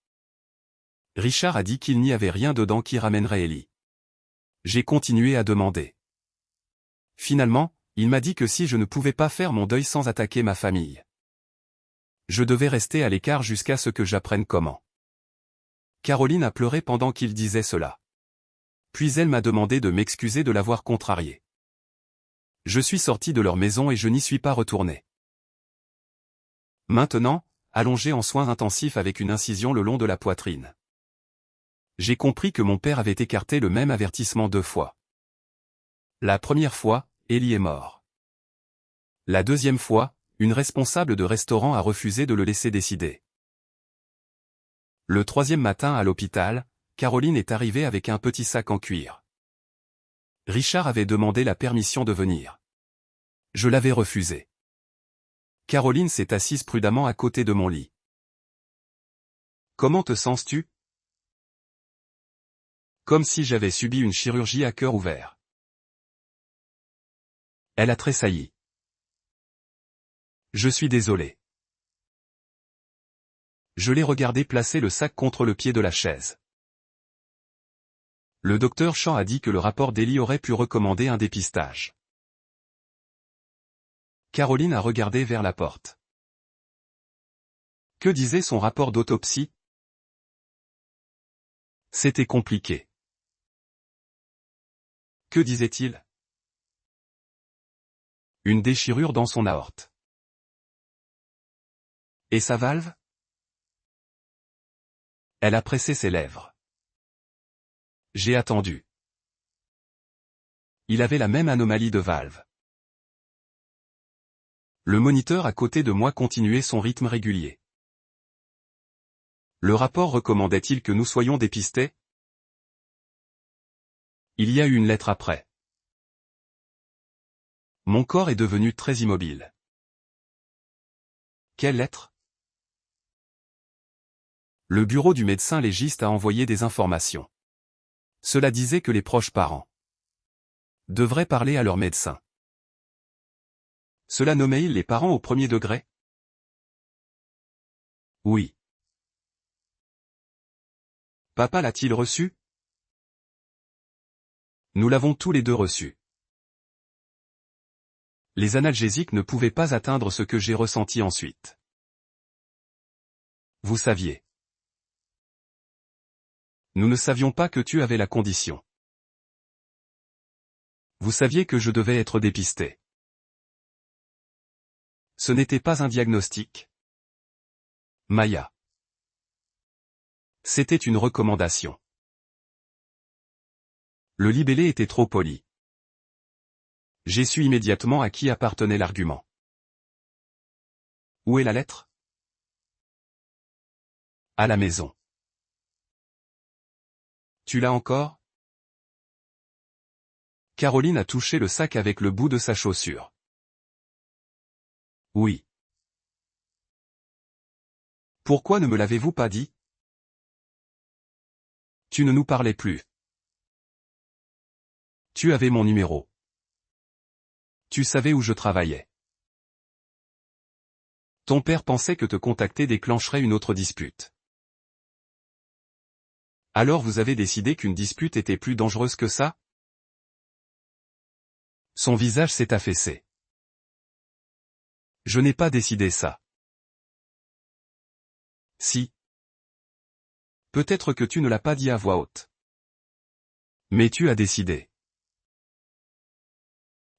Richard a dit qu'il n'y avait rien dedans qui ramènerait Ellie. J'ai continué à demander. Finalement, il m'a dit que si je ne pouvais pas faire mon deuil sans attaquer ma famille, je devais rester à l'écart jusqu'à ce que j'apprenne comment. Caroline a pleuré pendant qu'il disait cela. Puis elle m'a demandé de m'excuser de l'avoir contrarié. Je suis sorti de leur maison et je n'y suis pas retourné. Maintenant, allongé en soins intensifs avec une incision le long de la poitrine. J'ai compris que mon père avait écarté le même avertissement 2 fois. La première fois, Ellie est mort. La deuxième fois, une responsable de restaurant a refusé de le laisser décider. Le 3e matin à l'hôpital, Caroline est arrivée avec un petit sac en cuir. Richard avait demandé la permission de venir. Je l'avais refusé. Caroline s'est assise prudemment à côté de mon lit. Comment te sens-tu? Comme si j'avais subi une chirurgie à cœur ouvert. Elle a tressailli. Je suis désolé. Je l'ai regardé placer le sac contre le pied de la chaise. Le docteur Chan a dit que le rapport d'Ellie aurait pu recommander un dépistage. Caroline a regardé vers la porte. Que disait son rapport d'autopsie? C'était compliqué. Que disait-il? Une déchirure dans son aorte. Et sa valve? Elle a pressé ses lèvres. J'ai attendu. Il avait la même anomalie de valve. Le moniteur à côté de moi continuait son rythme régulier. Le rapport recommandait-il que nous soyons dépistés? Il y a eu une lettre après. Mon corps est devenu très immobile. Quelle lettre? Le bureau du médecin légiste a envoyé des informations. Cela disait que les proches parents devraient parler à leur médecin. Cela nommait-il les parents au 1er degré? Oui. Papa l'a-t-il reçu? Nous l'avons tous les deux reçu. Les analgésiques ne pouvaient pas atteindre ce que j'ai ressenti ensuite. Vous saviez. Nous ne savions pas que tu avais la condition. Vous saviez que je devais être dépisté. Ce n'était pas un diagnostic. Maya. C'était une recommandation. Le libellé était trop poli. J'ai su immédiatement à qui appartenait l'argument. Où est la lettre? À la maison. Tu l'as encore? Caroline a touché le sac avec le bout de sa chaussure. Oui. Pourquoi ne me l'avez-vous pas dit? Tu ne nous parlais plus. Tu avais mon numéro. Tu savais où je travaillais. Ton père pensait que te contacter déclencherait une autre dispute. Alors vous avez décidé qu'une dispute était plus dangereuse que ça? Son visage s'est affaissé. Je n'ai pas décidé ça. Si. Peut-être que tu ne l'as pas dit à voix haute. Mais tu as décidé.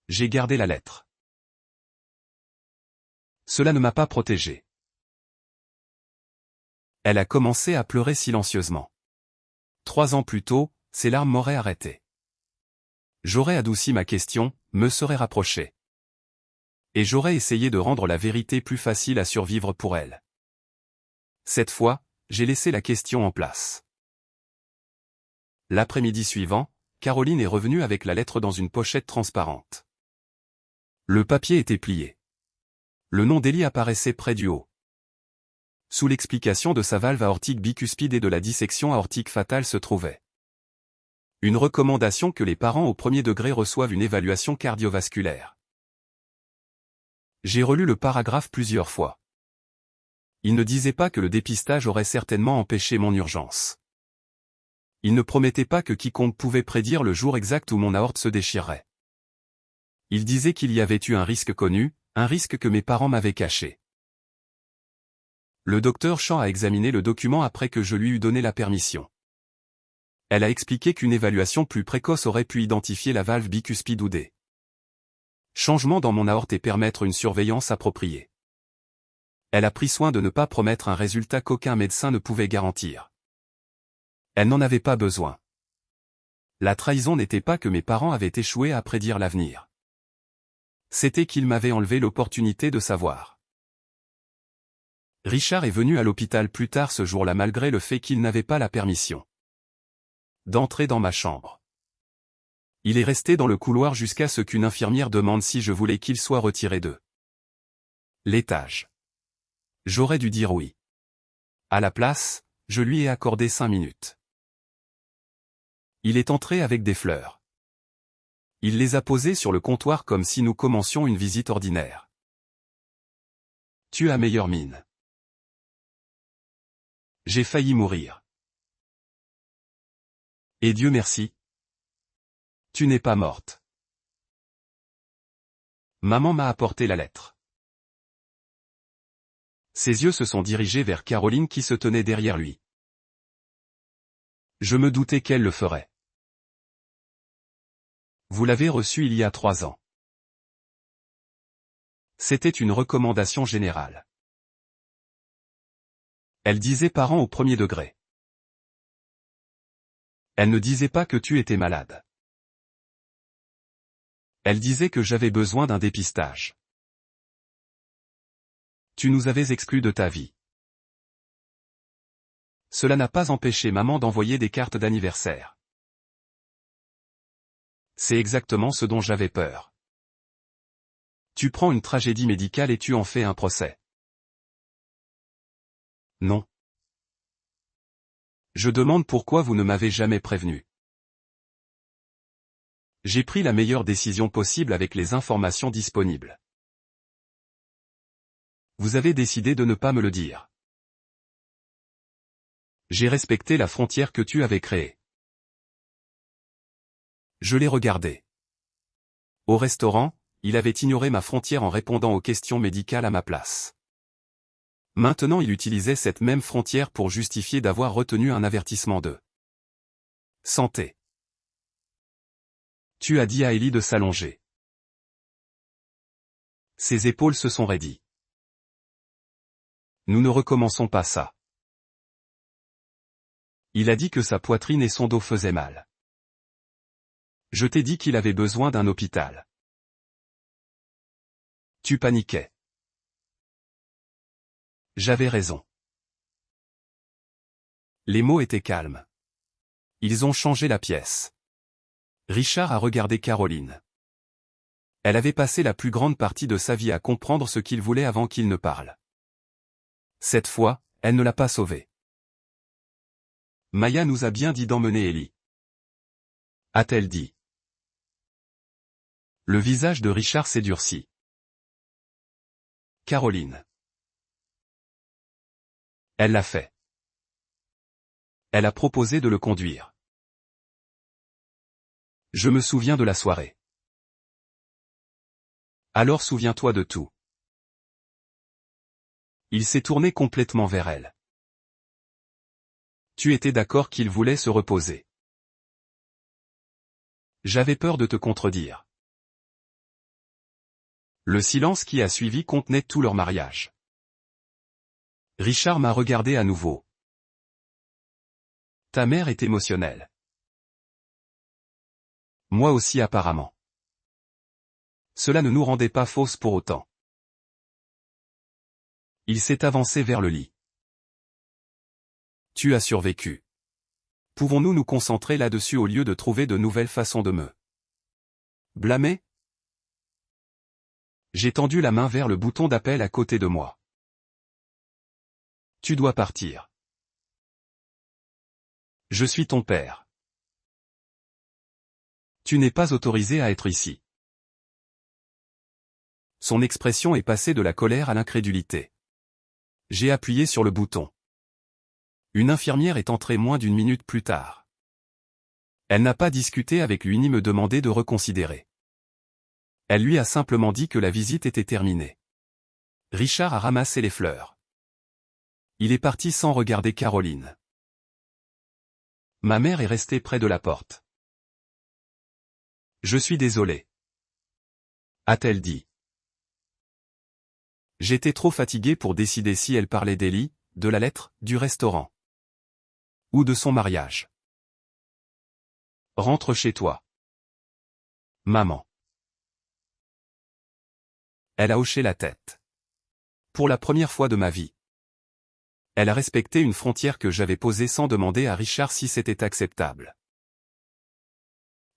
J'ai gardé la lettre. Cela ne m'a pas protégé. Elle a commencé à pleurer silencieusement. 3 ans plus tôt, ses larmes m'auraient arrêté. J'aurais adouci ma question, me serais rapproché. Et j'aurais essayé de rendre la vérité plus facile à survivre pour elle. Cette fois, j'ai laissé la question en place. L'après-midi suivant, Caroline est revenue avec la lettre dans une pochette transparente. Le papier était plié. Le nom d'Ellie apparaissait près du haut. Sous l'explication de sa valve aortique bicuspide et de la dissection aortique fatale se trouvait une recommandation que les parents au premier degré reçoivent une évaluation cardiovasculaire. J'ai relu le paragraphe plusieurs fois. Il ne disait pas que le dépistage aurait certainement empêché mon urgence. Il ne promettait pas que quiconque pouvait prédire le jour exact où mon aorte se déchirerait. Il disait qu'il y avait eu un risque connu, un risque que mes parents m'avaient caché. Le docteur Chan a examiné le document après que je lui eus donné la permission. Elle a expliqué qu'une évaluation plus précoce aurait pu identifier la valve bicuspide ou des changements dans mon aorte et permettre une surveillance appropriée. Elle a pris soin de ne pas promettre un résultat qu'aucun médecin ne pouvait garantir. Elle n'en avait pas besoin. La trahison n'était pas que mes parents avaient échoué à prédire l'avenir. C'était qu'ils m'avaient enlevé l'opportunité de savoir. Richard est venu à l'hôpital plus tard ce jour-là malgré le fait qu'il n'avait pas la permission d'entrer dans ma chambre. Il est resté dans le couloir jusqu'à ce qu'une infirmière demande si je voulais qu'il soit retiré de l'étage. J'aurais dû dire oui. À la place, je lui ai accordé 5 minutes. Il est entré avec des fleurs. Il les a posées sur le comptoir comme si nous commencions une visite ordinaire. Tu as meilleure mine. J'ai failli mourir. Et Dieu merci. Tu n'es pas morte. Maman m'a apporté la lettre. Ses yeux se sont dirigés vers Caroline qui se tenait derrière lui. Je me doutais qu'elle le ferait. Vous l'avez reçu il y a 3 ans. C'était une recommandation générale. Elle disait parents au premier degré. Elle ne disait pas que tu étais malade. Elle disait que j'avais besoin d'un dépistage. Tu nous avais exclus de ta vie. Cela n'a pas empêché maman d'envoyer des cartes d'anniversaire. C'est exactement ce dont j'avais peur. Tu prends une tragédie médicale et tu en fais un procès. Non. Je demande pourquoi vous ne m'avez jamais prévenu. J'ai pris la meilleure décision possible avec les informations disponibles. Vous avez décidé de ne pas me le dire. J'ai respecté la frontière que tu avais créée. Je l'ai regardé. Au restaurant, il avait ignoré ma frontière en répondant aux questions médicales à ma place. Maintenant il utilisait cette même frontière pour justifier d'avoir retenu un avertissement de santé. Tu as dit à Ellie de s'allonger. Ses épaules se sont raidies. Nous ne recommençons pas ça. Il a dit que sa poitrine et son dos faisaient mal. Je t'ai dit qu'il avait besoin d'un hôpital. Tu paniquais. J'avais raison. Les mots étaient calmes. Ils ont changé la pièce. Richard a regardé Caroline. Elle avait passé la plus grande partie de sa vie à comprendre ce qu'il voulait avant qu'il ne parle. Cette fois, elle ne l'a pas sauvé. Maya nous a bien dit d'emmener Ellie. A-t-elle dit? Le visage de Richard s'est durci. Caroline. Elle l'a fait. Elle a proposé de le conduire. Je me souviens de la soirée. Alors souviens-toi de tout. Il s'est tourné complètement vers elle. Tu étais d'accord qu'il voulait se reposer. J'avais peur de te contredire. Le silence qui a suivi contenait tout leur mariage. Richard m'a regardé à nouveau. Ta mère est émotionnelle. Moi aussi apparemment. Cela ne nous rendait pas fausses pour autant. Il s'est avancé vers le lit. Tu as survécu. Pouvons-nous nous concentrer là-dessus au lieu de trouver de nouvelles façons de me blâmer? J'ai tendu la main vers le bouton d'appel à côté de moi. Tu dois partir. Je suis ton père. Tu n'es pas autorisé à être ici. Son expression est passée de la colère à l'incrédulité. J'ai appuyé sur le bouton. Une infirmière est entrée moins d'une minute plus tard. Elle n'a pas discuté avec lui ni me demandé de reconsidérer. Elle lui a simplement dit que la visite était terminée. Richard a ramassé les fleurs. Il est parti sans regarder Caroline. Ma mère est restée près de la porte. Je suis désolé, a-t-elle dit. J'étais trop fatigué pour décider si elle parlait d'Ellie, de la lettre, du restaurant. Ou de son mariage. Rentre chez toi. Maman. Elle a hoché la tête. Pour la première fois de ma vie. Elle a respecté une frontière que j'avais posée sans demander à Richard si c'était acceptable.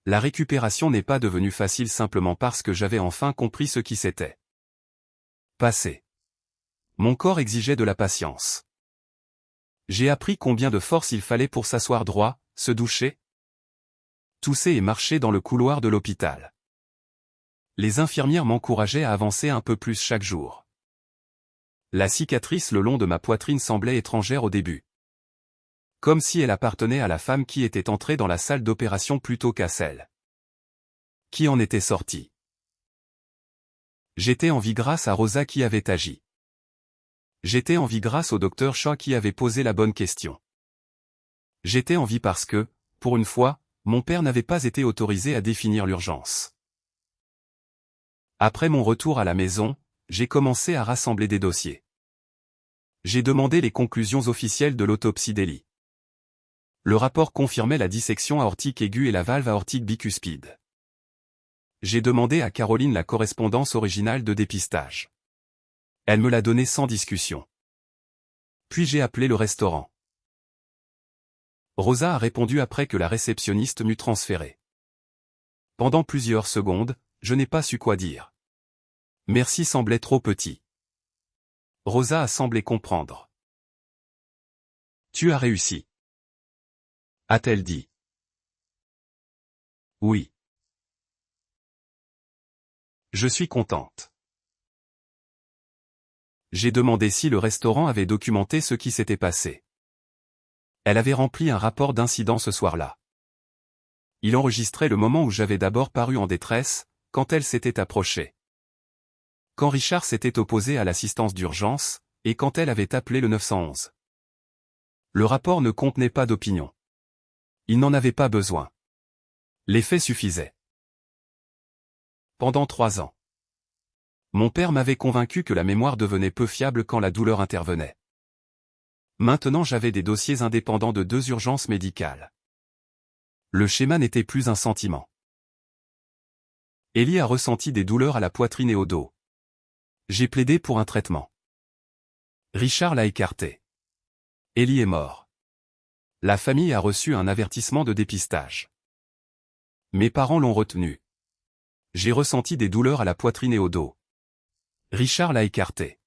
La récupération n'est pas devenue facile simplement parce que j'avais enfin compris ce qui s'était passé. Mon corps exigeait de la patience. J'ai appris combien de force il fallait pour s'asseoir droit, se doucher, tousser et marcher dans le couloir de l'hôpital. Les infirmières m'encourageaient à avancer un peu plus chaque jour. La cicatrice le long de ma poitrine semblait étrangère au début. Comme si elle appartenait à la femme qui était entrée dans la salle d'opération plutôt qu'à celle qui en était sortie. J'étais en vie grâce à Rosa qui avait agi. J'étais en vie grâce au docteur Shaw qui avait posé la bonne question. J'étais en vie parce que, pour une fois, mon père n'avait pas été autorisé à définir l'urgence. Après mon retour à la maison, j'ai commencé à rassembler des dossiers. J'ai demandé les conclusions officielles de l'autopsie d'Ellie. Le rapport confirmait la dissection aortique aiguë et la valve aortique bicuspide. J'ai demandé à Caroline la correspondance originale de dépistage. Elle me l'a donnée sans discussion. Puis j'ai appelé le restaurant. Rosa a répondu après que la réceptionniste m'eut transféré. Pendant plusieurs secondes, je n'ai pas su quoi dire. Merci semblait trop petit. Rosa a semblé comprendre. Tu as réussi, a-t-elle dit. Oui. Je suis contente. J'ai demandé si le restaurant avait documenté ce qui s'était passé. Elle avait rempli un rapport d'incident ce soir-là. Il enregistrait le moment où j'avais d'abord paru en détresse, quand elle s'était approchée. Quand Richard s'était opposé à l'assistance d'urgence, et quand elle avait appelé le 911. Le rapport ne contenait pas d'opinion. Il n'en avait pas besoin. Les faits suffisaient. Pendant 3 ans. Mon père m'avait convaincu que la mémoire devenait peu fiable quand la douleur intervenait. Maintenant j'avais des dossiers indépendants de 2 urgences médicales. Le schéma n'était plus un sentiment. Ellie a ressenti des douleurs à la poitrine et au dos. J'ai plaidé pour un traitement. Richard l'a écarté. Ellie est mort. La famille a reçu un avertissement de dépistage. Mes parents l'ont retenu. J'ai ressenti des douleurs à la poitrine et au dos. Richard l'a écarté.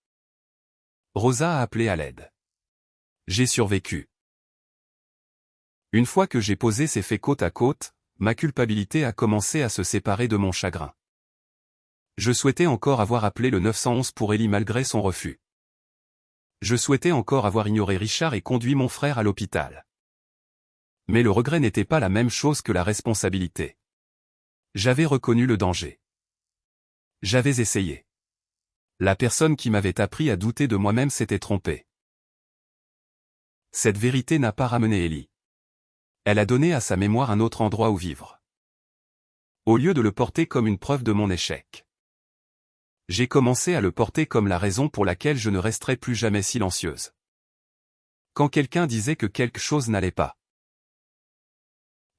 Rosa a appelé à l'aide. J'ai survécu. Une fois que j'ai posé ces faits côte à côte, ma culpabilité a commencé à se séparer de mon chagrin. Je souhaitais encore avoir appelé le 911 pour Ellie malgré son refus. Je souhaitais encore avoir ignoré Richard et conduit mon frère à l'hôpital. Mais le regret n'était pas la même chose que la responsabilité. J'avais reconnu le danger. J'avais essayé. La personne qui m'avait appris à douter de moi-même s'était trompée. Cette vérité n'a pas ramené Ellie. Elle a donné à sa mémoire un autre endroit où vivre. Au lieu de le porter comme une preuve de mon échec, j'ai commencé à le porter comme la raison pour laquelle je ne resterai plus jamais silencieuse. Quand quelqu'un disait que quelque chose n'allait pas,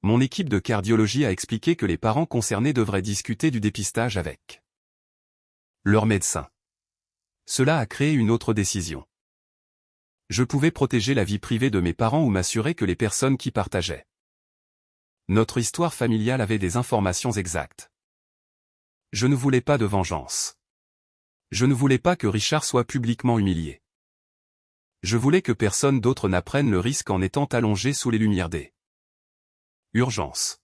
mon équipe de cardiologie a expliqué que les parents concernés devraient discuter du dépistage avec leur médecin. Cela a créé une autre décision. Je pouvais protéger la vie privée de mes parents ou m'assurer que les personnes qui partageaient notre histoire familiale avaient des informations exactes. Je ne voulais pas de vengeance. Je ne voulais pas que Richard soit publiquement humilié. Je voulais que personne d'autre n'apprenne le risque en étant allongé sous les lumières des urgences.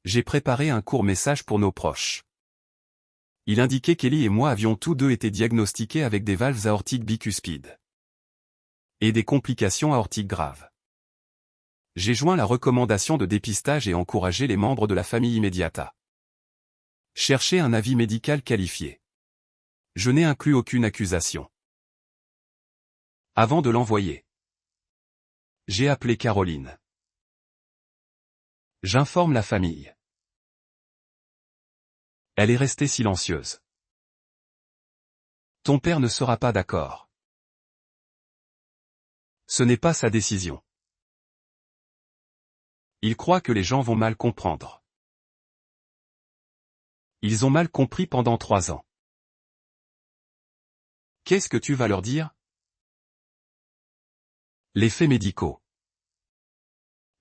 J'ai préparé un court message pour nos proches. Il indiquait qu'Ellie et moi avions tous deux été diagnostiqués avec des valves aortiques bicuspides et des complications aortiques graves. J'ai joint la recommandation de dépistage et encouragé les membres de la famille immédiate à chercher un avis médical qualifié. Je n'ai inclus aucune accusation. Avant de l'envoyer, j'ai appelé Caroline. J'informe la famille. Elle est restée silencieuse. Ton père ne sera pas d'accord. Ce n'est pas sa décision. Il croit que les gens vont mal comprendre. Ils ont mal compris pendant 3 ans. Qu'est-ce que tu vas leur dire? Les faits médicaux.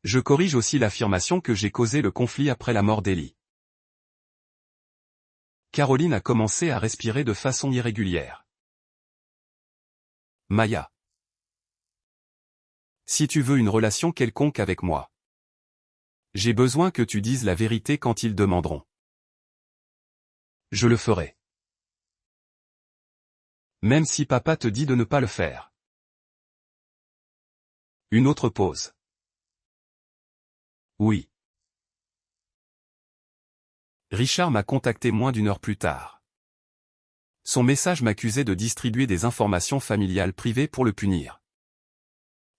Je corrige aussi l'affirmation que j'ai causé le conflit après la mort d'Ellie. Caroline a commencé à respirer de façon irrégulière. Maya. Si tu veux une relation quelconque avec moi, j'ai besoin que tu dises la vérité quand ils demanderont. Je le ferai. Même si papa te dit de ne pas le faire. Une autre pause. Oui. Richard m'a contacté moins d'1 heure plus tard. Son message m'accusait de distribuer des informations familiales privées pour le punir.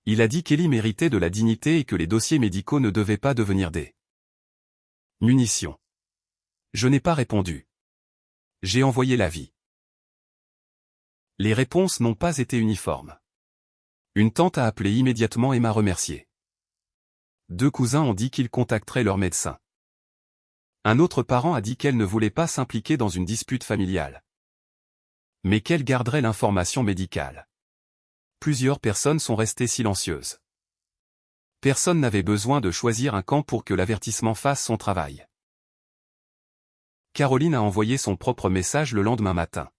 Il a dit qu'Ellie méritait de la dignité et que les dossiers médicaux ne devaient pas devenir des munitions. Je n'ai pas répondu. J'ai envoyé l'avis. Les réponses n'ont pas été uniformes. Une tante a appelé immédiatement et m'a remercié. 2 cousins ont dit qu'ils contacteraient leur médecin. Un autre parent a dit qu'elle ne voulait pas s'impliquer dans une dispute familiale, mais qu'elle garderait l'information médicale. Plusieurs personnes sont restées silencieuses. Personne n'avait besoin de choisir un camp pour que l'avertissement fasse son travail. Caroline a envoyé son propre message le lendemain matin.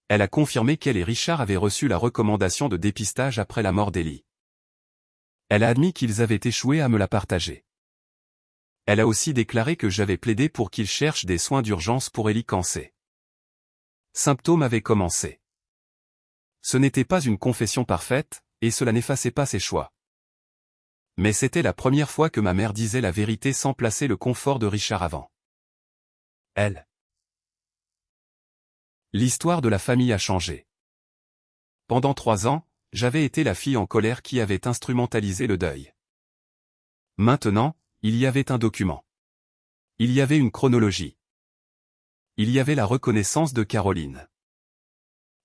Elle a confirmé qu'elle et Richard avaient reçu la recommandation de dépistage après la mort d'Ellie. Elle a admis qu'ils avaient échoué à me la partager. Elle a aussi déclaré que j'avais plaidé pour qu'ils cherchent des soins d'urgence pour Ellie quand ces symptômes avaient commencé. Ce n'était pas une confession parfaite, et cela n'effaçait pas ses choix. Mais c'était la première fois que ma mère disait la vérité sans placer le confort de Richard avant elle. L'histoire de la famille a changé. Pendant 3 ans, j'avais été la fille en colère qui avait instrumentalisé le deuil. Maintenant, il y avait un document. Il y avait une chronologie. Il y avait la reconnaissance de Caroline.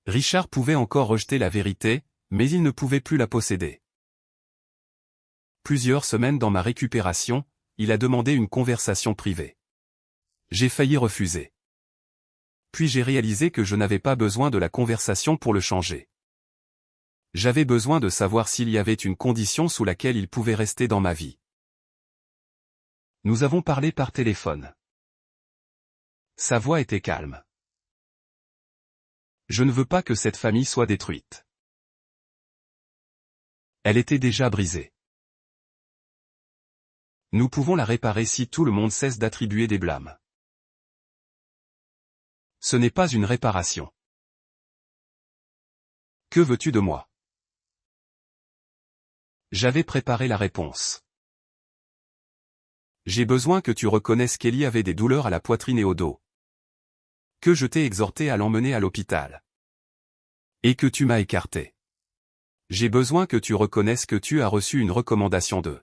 Richard pouvait encore rejeter la vérité, mais il ne pouvait plus la posséder. Plusieurs semaines dans ma récupération, il a demandé une conversation privée. J'ai failli refuser. Puis j'ai réalisé que je n'avais pas besoin de la conversation pour le changer. J'avais besoin de savoir s'il y avait une condition sous laquelle il pouvait rester dans ma vie. Nous avons parlé par téléphone. Sa voix était calme. Je ne veux pas que cette famille soit détruite. Elle était déjà brisée. Nous pouvons la réparer si tout le monde cesse d'attribuer des blâmes. Ce n'est pas une réparation. Que veux-tu de moi? J'avais préparé la réponse. J'ai besoin que tu reconnaisses qu'Ellie avait des douleurs à la poitrine et au dos. Que je t'ai exhorté à l'emmener à l'hôpital. Et que tu m'as écarté. J'ai besoin que tu reconnaisses que tu as reçu une recommandation de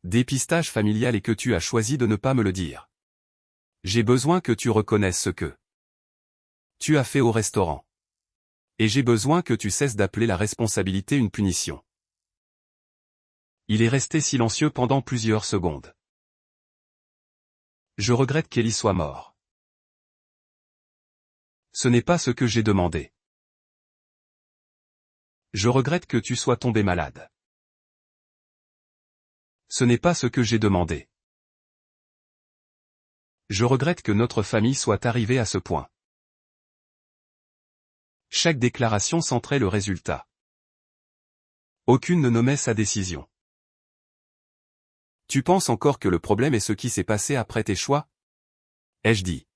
dépistage familial et que tu as choisi de ne pas me le dire. J'ai besoin que tu reconnaisses ce que tu as fait au restaurant. Et j'ai besoin que tu cesses d'appeler la responsabilité une punition. Il est resté silencieux pendant plusieurs secondes. Je regrette qu'Ellie soit mort. Ce n'est pas ce que j'ai demandé. Je regrette que tu sois tombé malade. Ce n'est pas ce que j'ai demandé. Je regrette que notre famille soit arrivée à ce point. Chaque déclaration centrait le résultat. Aucune ne nommait sa décision. Tu penses encore que le problème est ce qui s'est passé après tes choix? Ai-je dit.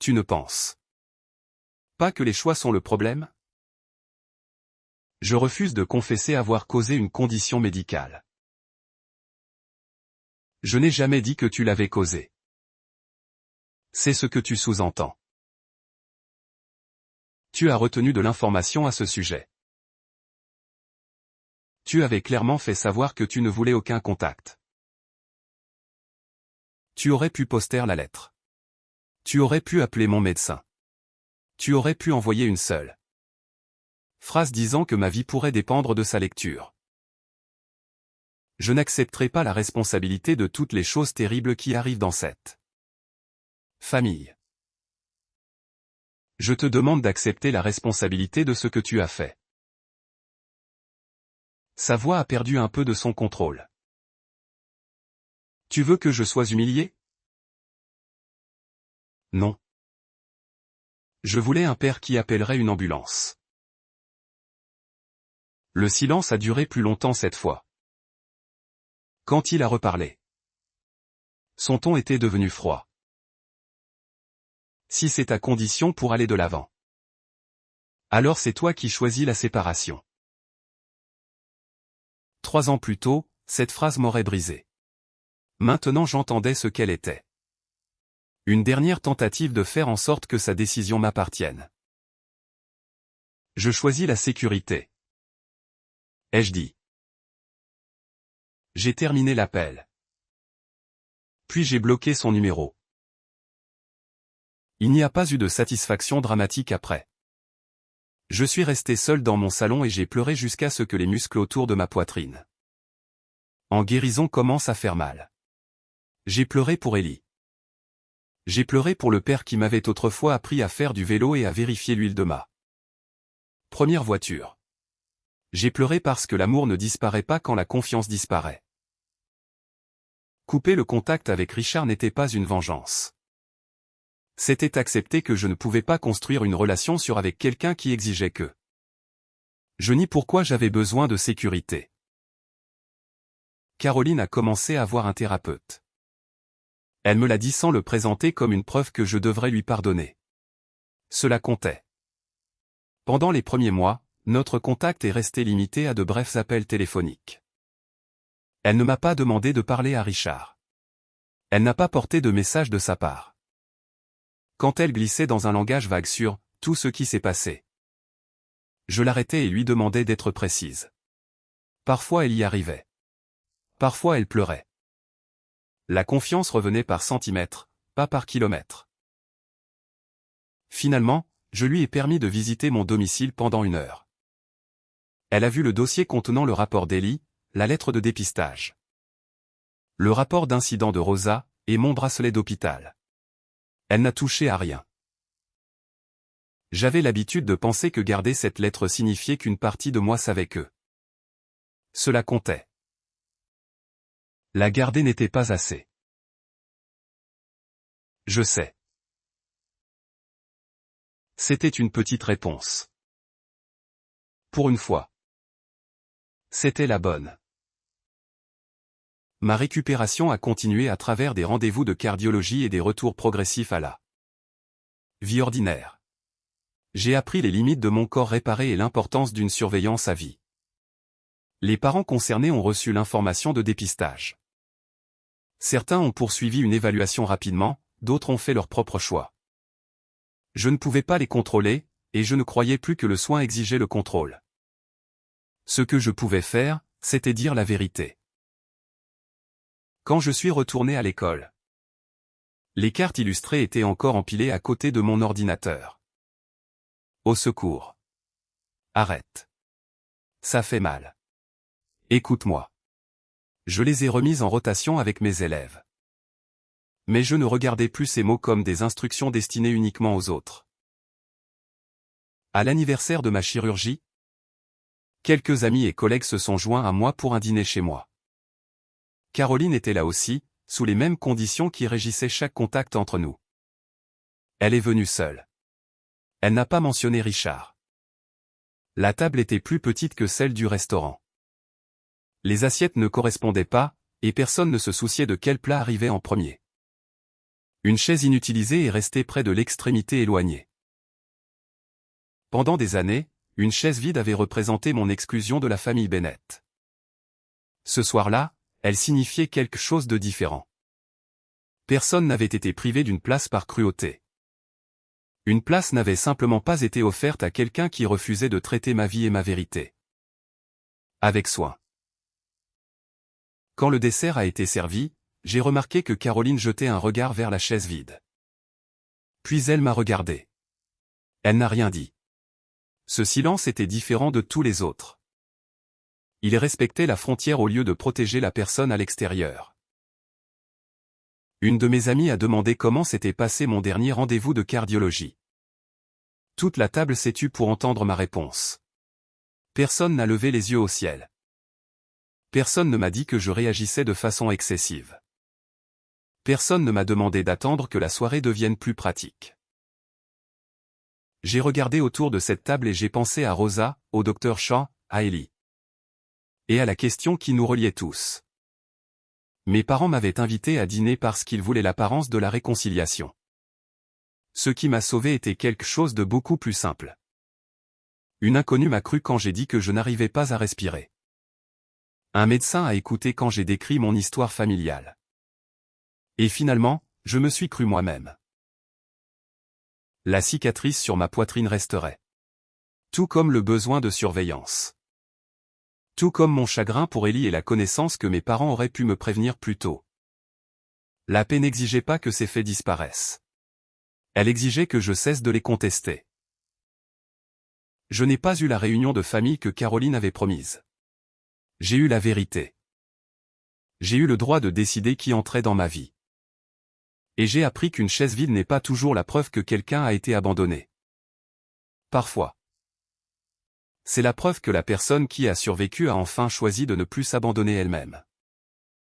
Tu ne penses pas que les choix sont le problème? Je refuse de confesser avoir causé une condition médicale. Je n'ai jamais dit que tu l'avais causé. C'est ce que tu sous-entends. Tu as retenu de l'information à ce sujet. Tu avais clairement fait savoir que tu ne voulais aucun contact. Tu aurais pu poster la lettre. Tu aurais pu appeler mon médecin. Tu aurais pu envoyer une seule phrase disant que ma vie pourrait dépendre de sa lecture. Je n'accepterai pas la responsabilité de toutes les choses terribles qui arrivent dans cette famille. Je te demande d'accepter la responsabilité de ce que tu as fait. Sa voix a perdu un peu de son contrôle. Tu veux que je sois humilié? Non. Je voulais un père qui appellerait une ambulance. Le silence a duré plus longtemps cette fois. Quand il a reparlé, son ton était devenu froid. Si c'est ta condition pour aller de l'avant, alors c'est toi qui choisis la séparation. 3 ans plus tôt, cette phrase m'aurait brisé. Maintenant j'entendais ce qu'elle était. Une dernière tentative de faire en sorte que sa décision m'appartienne. Je choisis la sécurité. Ai-je dit. J'ai terminé l'appel. Puis j'ai bloqué son numéro. Il n'y a pas eu de satisfaction dramatique après. Je suis resté seul dans mon salon et j'ai pleuré jusqu'à ce que les muscles autour de ma poitrine en guérison commencent à faire mal. J'ai pleuré pour Ellie. J'ai pleuré pour le père qui m'avait autrefois appris à faire du vélo et à vérifier l'huile de ma première voiture. J'ai pleuré parce que l'amour ne disparaît pas quand la confiance disparaît. Couper le contact avec Richard n'était pas une vengeance. C'était accepter que je ne pouvais pas construire une relation sûre avec quelqu'un qui exigeait que je nie pourquoi j'avais besoin de sécurité. Caroline a commencé à voir un thérapeute. Elle me l'a dit sans le présenter comme une preuve que je devrais lui pardonner. Cela comptait. Pendant les premiers mois, notre contact est resté limité à de brefs appels téléphoniques. Elle ne m'a pas demandé de parler à Richard. Elle n'a pas porté de message de sa part. Quand elle glissait dans un langage vague sur tout ce qui s'est passé, je l'arrêtais et lui demandais d'être précise. Parfois elle y arrivait. Parfois elle pleurait. La confiance revenait par centimètres, pas par kilomètres. Finalement, je lui ai permis de visiter mon domicile pendant 1 heure. Elle a vu le dossier contenant le rapport d'Ellie, la lettre de dépistage, le rapport d'incident de Rosa, et mon bracelet d'hôpital. Elle n'a touché à rien. J'avais l'habitude de penser que garder cette lettre signifiait qu'une partie de moi savait que cela comptait. La garder n'était pas assez. Je sais. C'était une petite réponse. Pour une fois. C'était la bonne. Ma récupération a continué à travers des rendez-vous de cardiologie et des retours progressifs à la vie ordinaire. J'ai appris les limites de mon corps réparé et l'importance d'une surveillance à vie. Les parents concernés ont reçu l'information de dépistage. Certains ont poursuivi une évaluation rapidement, d'autres ont fait leur propre choix. Je ne pouvais pas les contrôler, et je ne croyais plus que le soin exigeait le contrôle. Ce que je pouvais faire, c'était dire la vérité. Quand je suis retourné à l'école, les cartes illustrées étaient encore empilées à côté de mon ordinateur. Au secours. Arrête. Ça fait mal. Écoute-moi. Je les ai remises en rotation avec mes élèves. Mais je ne regardais plus ces mots comme des instructions destinées uniquement aux autres. À l'anniversaire de ma chirurgie, quelques amis et collègues se sont joints à moi pour un dîner chez moi. Caroline était là aussi, sous les mêmes conditions qui régissaient chaque contact entre nous. Elle est venue seule. Elle n'a pas mentionné Richard. La table était plus petite que celle du restaurant. Les assiettes ne correspondaient pas, et personne ne se souciait de quel plat arrivait en premier. Une chaise inutilisée est restée près de l'extrémité éloignée. Pendant des années, une chaise vide avait représenté mon exclusion de la famille Bennett. Ce soir-là, elle signifiait quelque chose de différent. Personne n'avait été privé d'une place par cruauté. Une place n'avait simplement pas été offerte à quelqu'un qui refusait de traiter ma vie et ma vérité avec soin. Quand le dessert a été servi, j'ai remarqué que Caroline jetait un regard vers la chaise vide. Puis elle m'a regardé. Elle n'a rien dit. Ce silence était différent de tous les autres. Il respectait la frontière au lieu de protéger la personne à l'extérieur. Une de mes amies a demandé comment s'était passé mon dernier rendez-vous de cardiologie. Toute la table s'est tue pour entendre ma réponse. Personne n'a levé les yeux au ciel. Personne ne m'a dit que je réagissais de façon excessive. Personne ne m'a demandé d'attendre que la soirée devienne plus pratique. J'ai regardé autour de cette table et j'ai pensé à Rosa, au docteur Shaw, à Ellie. Et à la question qui nous reliait tous. Mes parents m'avaient invité à dîner parce qu'ils voulaient l'apparence de la réconciliation. Ce qui m'a sauvé était quelque chose de beaucoup plus simple. Une inconnue m'a cru quand j'ai dit que je n'arrivais pas à respirer. Un médecin a écouté quand j'ai décrit mon histoire familiale. Et finalement, je me suis cru moi-même. La cicatrice sur ma poitrine resterait. Tout comme le besoin de surveillance. Tout comme mon chagrin pour Ellie et la connaissance que mes parents auraient pu me prévenir plus tôt. La paix n'exigeait pas que ces faits disparaissent. Elle exigeait que je cesse de les contester. Je n'ai pas eu la réunion de famille que Caroline avait promise. J'ai eu la vérité. J'ai eu le droit de décider qui entrait dans ma vie. Et j'ai appris qu'une chaise vide n'est pas toujours la preuve que quelqu'un a été abandonné. Parfois. C'est la preuve que la personne qui a survécu a enfin choisi de ne plus s'abandonner elle-même.